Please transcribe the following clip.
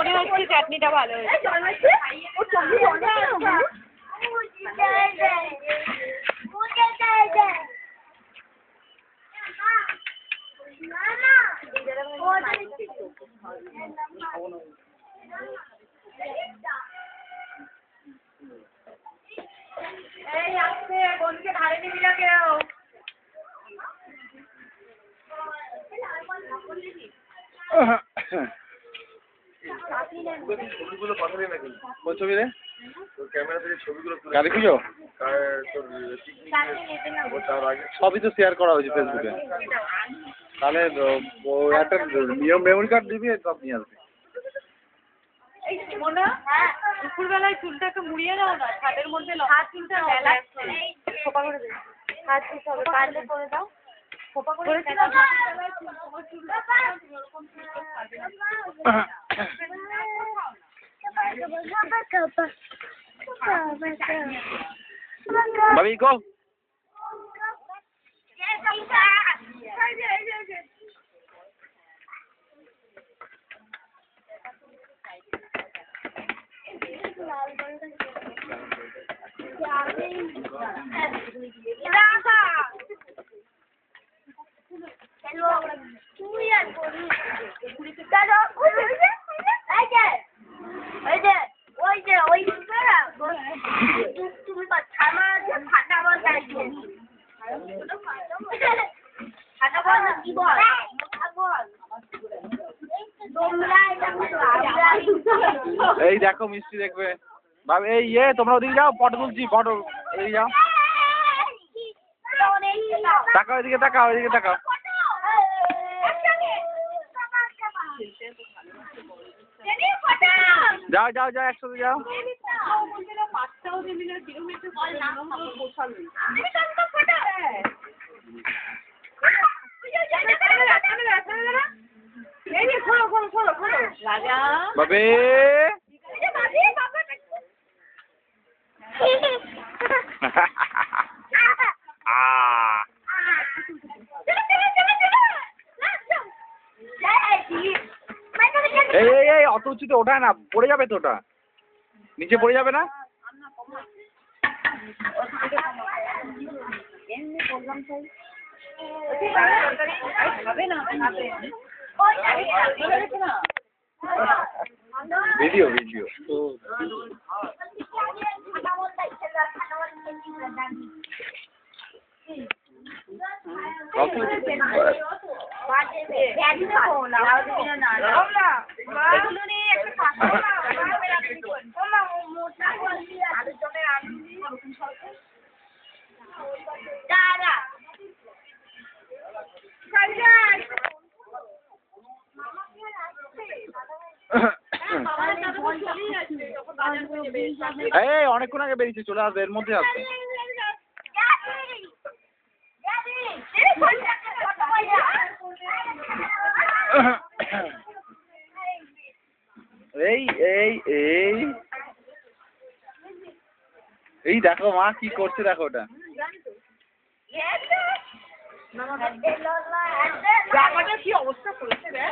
মনে হচ্ছে চাটনিটা ভালো হয়েছে। এই আসছে বন্ধুকে ধারে নিবি না কেউ। ছবিগুলো পাঠালি নাকি? কোন ছবি রে? তোর ক্যামেরা থেকে ছবিগুলো তুলে গাড়ি খুঁজো? তোর তার আগে সবই তো শেয়ার করা হয়েছে ফেসবুকে। তাহলে একটা মেমোরি কার্ড দিবি, সব নিয়ে আসবি। এই মোনা, দুপুরবেলায় চুলটাকে মুড়িয়ে দাও না, ছাদের মধ্যে হাত চুলটা বেলা খোপা করে দে। হাত চুল হবে পারলে করে দাও। খোপা করে দাও। Babi, go. এই দেখো মিষ্টি দেখবে বাবা। এই তোমরা ওদিকে যাও, ফটো তুলছি। ফটো এদিকে যাও, তাকাও এদিকে, তাকাও এদিকে, তাকাও। যাও যাও যাও, একসাথে যাও। বাবে এই অত উঁচুতে ওঠায় না, পড়ে যাবে তো। ওটা নিচে পড়ে যাবে না? ভিডিও ভিডিও এই অনেকক্ষণ আগে বেরিয়েছে, চলে আসবে, এর মধ্যে আসবে। এই এই এই এই দেখো মা কি করছে, দেখো ওটা। জামাটা কি অবস্থা করেছে রে?